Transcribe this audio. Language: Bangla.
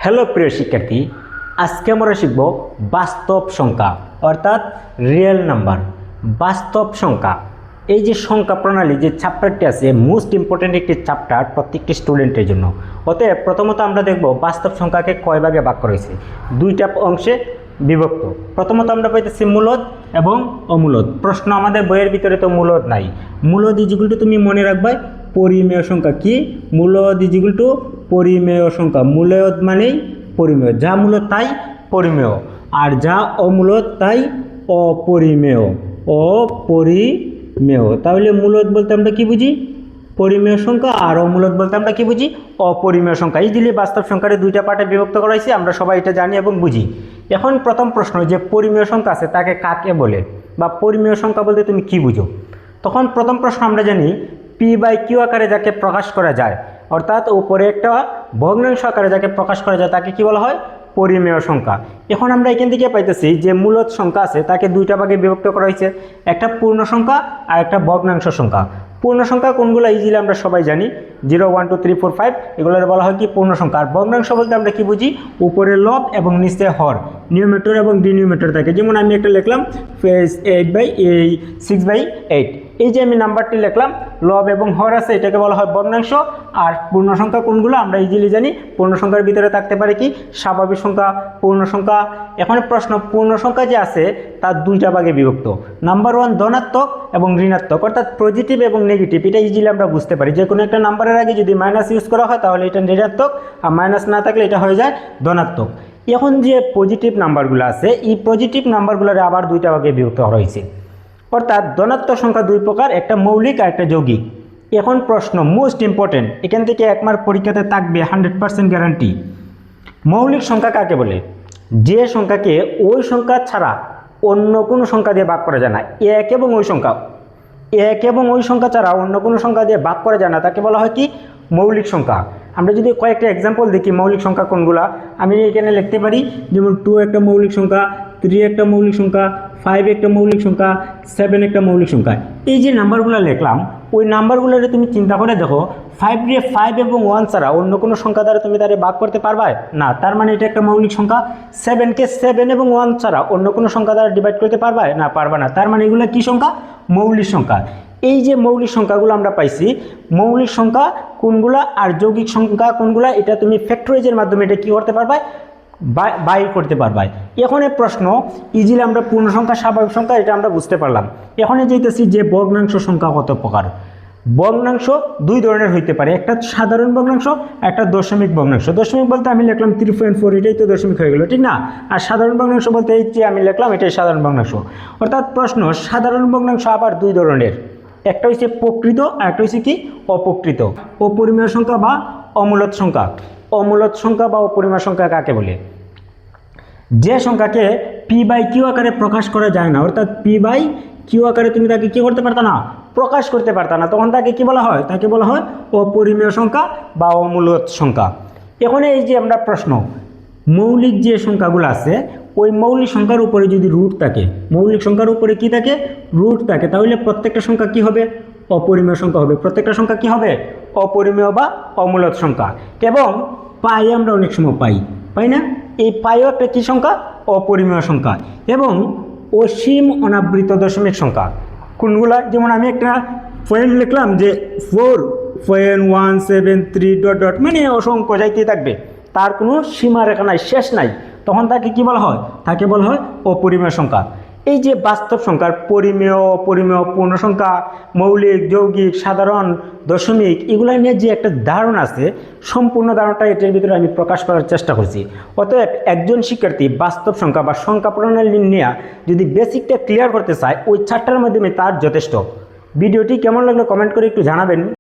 হ্যালো প্রিয় শিক্ষার্থী, আজকে আমরা শিখব বাস্তব সংখ্যা অর্থাৎ রিয়েল নাম্বার। বাস্তব সংখ্যা এই যে সংখ্যা প্রণালী যে চ্যাপ্টারটি আছে মোস্ট ইম্পর্টেন্ট একটি চ্যাপ্টার প্রত্যেকটি স্টুডেন্টের জন্য। অতএব প্রথমত আমরা দেখব বাস্তব সংখ্যাকে কয় ভাগে ভাগ করা হয়েছে, দুইটা অংশে বিভক্ত। প্রথমত আমরা পাইতেছি মূলদ এবং অমূলদ। প্রশ্ন আমাদের বইয়ের ভিতরে তো মূলদ নাই। মূলদ ইজিকুল তুমি মনে রাখবে পরিমেয় সংখ্যা কি, মূলদ ইজিকুল টু পরিমেয় সংখ্যা। মূলদ মানেই পরিমেয়, যা মূলদ তাই পরিমেয়, আর যা অমূলদ তাই অপরিমেয়। অপরিমেয় তাহলে মূলদ বলতে আমরা কি বুঝি, পরিমেয় সংখ্যা, আর অমূলদ বলতে আমরা কি বুঝি, অপরিমেয় সংখ্যা। ইজিলি বাস্তব সংখ্যার দুইটা পার্টে বিভক্ত করা হয়েছে, আমরা সবাই এটা জানি এবং বুঝি। এখন প্রথম প্রশ্ন, যে পরিমেয় সংখ্যা আছে তাকে কাকে বলে, বা পরিমেয় সংখ্যা বলতে তুমি কি বুঝো? তখন প্রথম প্রশ্ন আমরা জানি P/Q আকারে যাকে প্রকাশ করা যায়, অর্থাৎ উপরে একটা ভগ্নাংশ আকারে যাকে প্রকাশ করা যায় তাকে কি বলা হয়, পরিমেয় সংখ্যা। এখন আমরা এখান থেকে পাইতেছি যে মূলদ সংখ্যা আছে তাকে দুইটা ভাগে বিভক্ত করা হয়েছে, একটা পূর্ণ সংখ্যা আর একটা ভগ্নাংশ সংখ্যা। পূর্ণ সংখ্যা কোনগুলো ইজিলি আমরা সবাই জানি, 0 1 2 3 4 5, এগুলোর বলা হয় কি পূর্ণ সংখ্যা। আর ভগ্নাংশ বলতে আমরা কি বুঝি, উপরে লব এবং নিচে হর, নিউমেটর এবং ডিনিউমেটর থাকে। যেমন আমি একটা লিখলাম 6/8, এই যে আমি নাম্বারটি লিখলাম, লব এবং হর আছে, এটাকে বলা হয় ভগ্নাংশ। আর পূর্ণ সংখ্যা কোনগুলো আমরা ইজিলি জানি, পূর্ণ সংখ্যার ভিতরে থাকতে পারে কি স্বাভাবিক সংখ্যা, পূর্ণ সংখ্যা। এখন প্রশ্ন, পূর্ণ সংখ্যা যে আছে তার দুইটা ভাগে বিভক্ত। নাম্বার 1 ধনাত্মক এবং ঋণাত্মক, অর্থাৎ পজিটিভ এবং নেগেটিভ। এটা ইজিলি আমরা বুঝতে পারি, যে কোনো একটা নাম্বারের আগে যদি মাইনাস ইউজ করা হয় তাহলে এটা ঋণাত্মক, আর মাইনাস না থাকলে এটা হয়ে যায় ধনাত্মক। এখন যে পজিটিভ নাম্বারগুলো আছে, এই পজিটিভ নাম্বারগুলোর আবার দুইটা ভাগে বিভক্ত করা হয়েছে। অর্থাৎ ধনাত্মক সংখ্যা দুই প্রকার, একটা মৌলিক আর একটা যৌগিক। এখন প্রশ্ন মোস্ট ইম্পর্টেন্ট, এখান থেকে এক মার্ক পরীক্ষাতে থাকবে 100% গ্যারান্টি। মৌলিক সংখ্যা কাকে বলে? যে সংখ্যাকে ওই সংখ্যা ছাড়া অন্য কোনো সংখ্যা দিয়ে ভাগ করা যায় না। এক এবং ওই সংখ্যা ছাড়া অন্য কোনো সংখ্যা দিয়ে ভাগ করা যায় না, তাকে বলা হয় কি মৌলিক সংখ্যা। আমরা যদি কয়েকটা এক্সাম্পল দেখি মৌলিক সংখ্যা কোনগুলা, আমি এখানে লিখতে পারি, যেমন 2 একটা মৌলিক সংখ্যা, 3 একটা মৌলিক সংখ্যা, 5 একটা মৌলিক সংখ্যা, 7 একটা মৌলিক সংখ্যা। এই যে নাম্বারগুলো লিখলাম, ওই নাম্বারগুলোরে তুমি চিন্তা করে দেখো, 5 এবং 1 ছাড়া অন্য কোনো সংখ্যা দ্বারা তুমি তারে ভাগ করতে পারবে না, তার মানে এটা একটা মৌলিক সংখ্যা। 7কে 7 এবং 1 ছাড়া অন্য কোনো সংখ্যা দ্বারা ডিভাইড করতে পারবে না, পারবে না, তার মানে এগুলো কি সংখ্যা, মৌলিক সংখ্যা। এই যে মৌলিক সংখ্যাগুলো আমরা পাইছি, মৌলিক সংখ্যা কোনগুলা আর যৌগিক সংখ্যা কোনগুলা, এটা তুমি ফ্যাক্টরাইজের মাধ্যমে এটা কি করতে পারবে, বাইর করতে পারবে। এখন এই প্রশ্ন ইজিলি আমরা পূর্ণ সংখ্যা স্বাভাবিক সংখ্যা এটা আমরা বুঝতে পারলাম। এখন যেতেছি যে ভগ্নাংশ সংখ্যা কত প্রকার। ভগ্নাংশ দুই ধরনের হইতে পারে, একটা সাধারণ ভগ্নাংশ, একটা দশমিক ভগ্নাংশ। দশমিক বলতে আমি লিখলাম 3.4, এটাই তো দশমিক হয়ে গেল, ঠিক না? আর সাধারণ ভগ্নাংশ বলতে এই যে আমি লিখলাম এটাই সাধারণ ভগ্নাংশ। অর্থাৎ প্রশ্ন, সাধারণ ভগ্নাংশ আবার দুই ধরনের, একটা হচ্ছে প্রকৃত আর একটা হচ্ছে কি অপ্রকৃত। অপরিমেয় সংখ্যা বা অমূলদ সংখ্যা। অমূলদ সংখ্যা বা অপরিমেয় সংখ্যা কাকে বলে? যে সংখ্যাকে P/Q আকারে প্রকাশ করা যায় না, অর্থাৎ P/Q আকারে তুমি তাকে কি করতে পারতা না, প্রকাশ করতে পারতা না, তখন তাকে কি বলা হয়, তাকে বলা হয় অপরিমেয় সংখ্যা বা অমূলদ সংখ্যা। এখন এই যে আমরা প্রশ্ন, মৌলিক যে সংখ্যাগুলো আছে, ওই মৌলিক সংখ্যার উপরে যদি রুট থাকে, মৌলিক সংখ্যার উপরে কি থাকে, রুট থাকে, তাহলে প্রত্যেকটা সংখ্যা কি হবে, অপরিমেয় সংখ্যা হবে। প্রত্যেকটা সংখ্যা কি হবে, অপরিমেয় বা অমূলদ সংখ্যা। এবং পাই আমরা অনেক সময় পাই না, এই পাইও একটা কি সংখ্যা, অপরিমেয় সংখ্যা। এবং অসীম অনাবৃত দশমিক সংখ্যা কোনগুলা, যেমন আমি একটা পয়েন্ট লিখলাম যে 4.173 ... মানে অসংখ্য যাইতেই থাকবে, তার কোনো সীমারেখা নাই, শেষ নাই, তখন তাকে কি বলা হয়, তাকে বলা হয় অপরিমেয় সংখ্যা। এই যে বাস্তব সংখ্যার পরিমেয়, অপরিমেয়, পূর্ণ সংখ্যা, মৌলিক, যৌগিক, সাধারণ, দশমিক, এগুলো নিয়ে যে একটা ধারণা আছে, সম্পূর্ণ ধারণাটা এটার ভিতরে আমি প্রকাশ করার চেষ্টা করছি। অতএব একজন শিক্ষার্থী বাস্তব সংখ্যা বা সংখ্যা প্রণালী নিয়ে যদি বেসিকটা ক্লিয়ার করতে চায়, ওই চারটার মাধ্যমে তার যথেষ্ট। ভিডিওটি কেমন লাগলো কমেন্ট করে একটু জানাবেন।